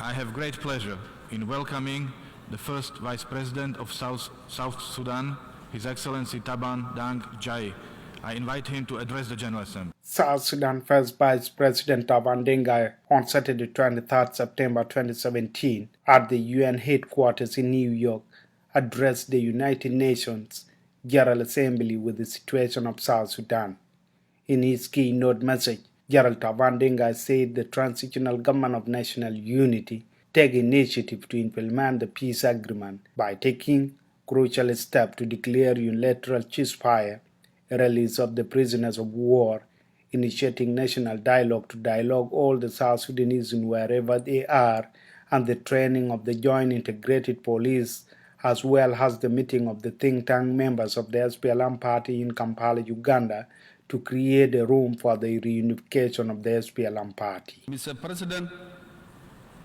I have great pleasure in welcoming the first Vice President of South Sudan, His Excellency Taban Deng. I invite him to address the General Assembly. South Sudan First Vice President Taban Deng on Saturday 23 September 2017 at the UN headquarters in New York addressed the United Nations General Assembly with the situation of South Sudan. In his keynote message, General Taban Deng said the Transitional Government of National Unity take initiative to implement the peace agreement by taking crucial steps to declare unilateral ceasefire, a release of the prisoners of war, initiating national dialogue to dialogue all the South Sudanese wherever they are, and the training of the Joint Integrated Police, as well as the meeting of the think tank members of the SPLM party in Kampala, Uganda, to create a room for the reunification of the SPLM party. Mr. President,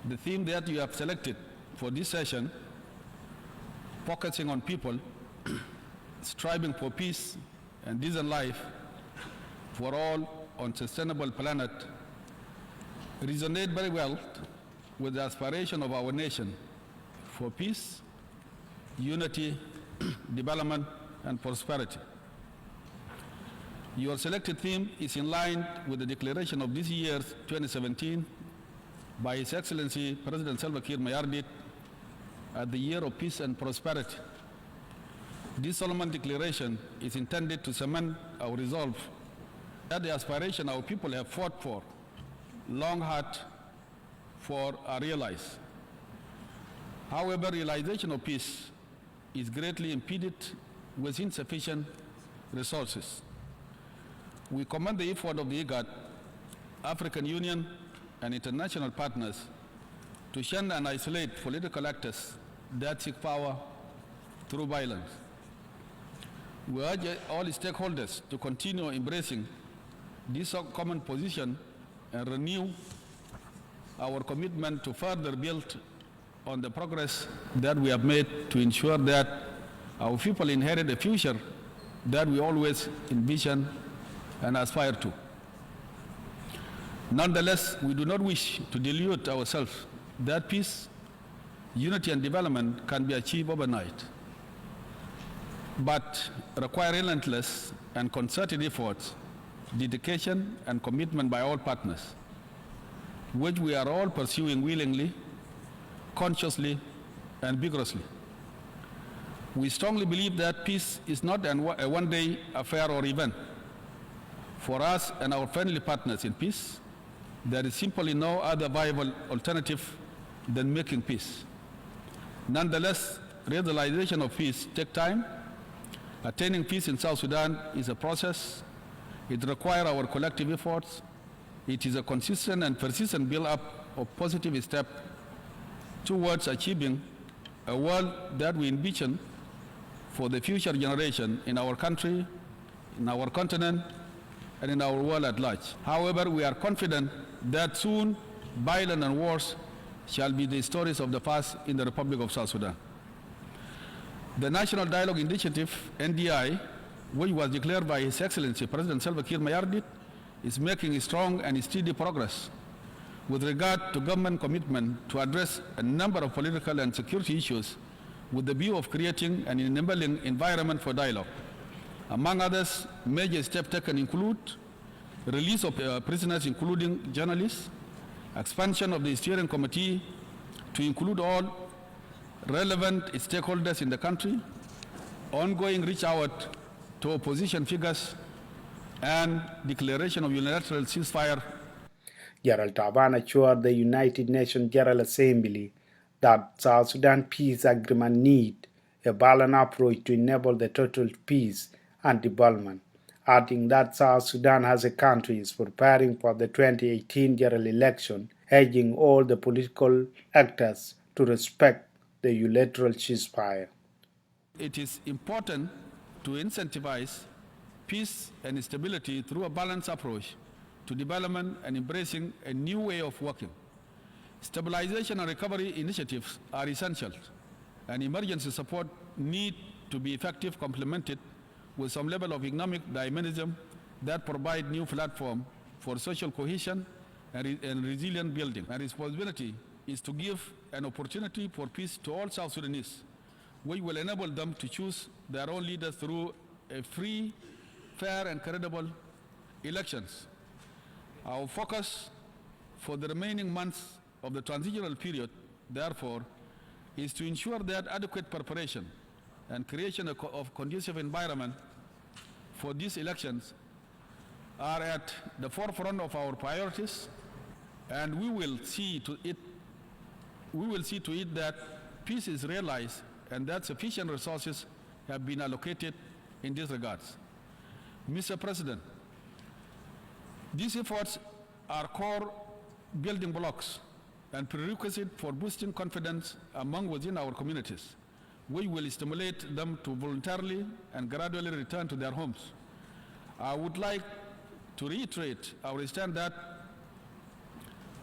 the theme that you have selected for this session, focusing on people, striving for peace and decent life for all on sustainable planet, resonate very well with the aspiration of our nation for peace, unity, development, and prosperity. Your selected theme is in line with the declaration of this year's 2017 by His Excellency President Salva Kiir at the Year of Peace and Prosperity. This solemn declaration is intended to cement our resolve that the aspiration our people have fought for, long hard for, are realized. However, realization of peace is greatly impeded with insufficient resources. We commend the effort of the IGAD, African Union, and international partners to shun and isolate political actors that seek power through violence. We urge all stakeholders to continue embracing this common position and renew our commitment to further build on the progress that we have made to ensure that our people inherit a future that we always envision and aspire to. Nonetheless, we do not wish to delude ourselves that peace, unity, and development can be achieved overnight, but require relentless and concerted efforts, dedication, and commitment by all partners, which we are all pursuing willingly, consciously, and vigorously. We strongly believe that peace is not a one-day affair or event. For us and our friendly partners in peace, there is simply no other viable alternative than making peace. Nonetheless, realization of peace takes time. Attaining peace in South Sudan is a process. It requires our collective efforts. It is a consistent and persistent build-up of positive steps towards achieving a world that we envision for the future generation in our country, in our continent, and in our world at large. However, we are confident that soon violence and wars shall be the stories of the past in the Republic of South Sudan. The National Dialogue Initiative, NDI, which was declared by His Excellency President Salva Kiir, is making strong and steady progress with regard to government commitment to address a number of political and security issues with the view of creating an enabling environment for dialogue. Among others, major steps taken include release of prisoners, including journalists, expansion of the steering committee to include all relevant stakeholders in the country, ongoing reach out to opposition figures, and declaration of unilateral ceasefire. General Taban assured the United Nations General Assembly that South Sudan peace agreement need a balanced approach to enable the total peace and development, adding that South Sudan as a country is preparing for the 2018 general election, urging all the political actors to respect the unilateral ceasefire. It is important to incentivize peace and stability through a balanced approach to development and embracing a new way of working. Stabilization and recovery initiatives are essential, and emergency support need to be effectively complemented with some level of economic dynamism that provide new platform for social cohesion and resilient building. And responsibility is to give an opportunity for peace to all South Sudanese, which will enable them to choose their own leaders through a free, fair, and credible elections. Our focus for the remaining months of the transitional period, therefore, is to ensure that adequate preparation and creation of conducive environment for these elections are at the forefront of our priorities, and we will see to it that peace is realized and that sufficient resources have been allocated in these regards. Mr. President, these efforts are core building blocks and prerequisite for boosting confidence within our communities. We will stimulate them to voluntarily and gradually return to their homes. I would like to reiterate our stand that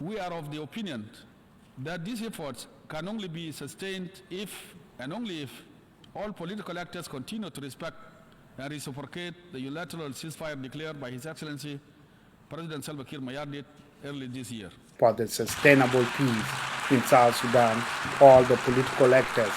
we are of the opinion that these efforts can only be sustained if and only if all political actors continue to respect and reciprocate the unilateral ceasefire declared by His Excellency President Salva Kiir early this year. For the sustainable peace in South Sudan, all the political actors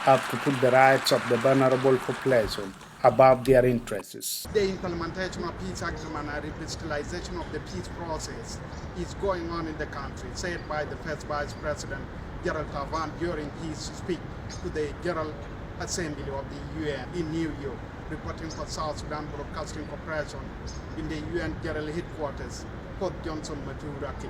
have to put the rights of the vulnerable population above their interests. The implementation of peace agreement and revitalization of the peace process is going on in the country, said by the first Vice President, President Taban, during his speech to the General Assembly of the UN in New York, reporting for South Sudan Broadcasting Corporation in the UN General Headquarters, Port Johnson, Maturaki.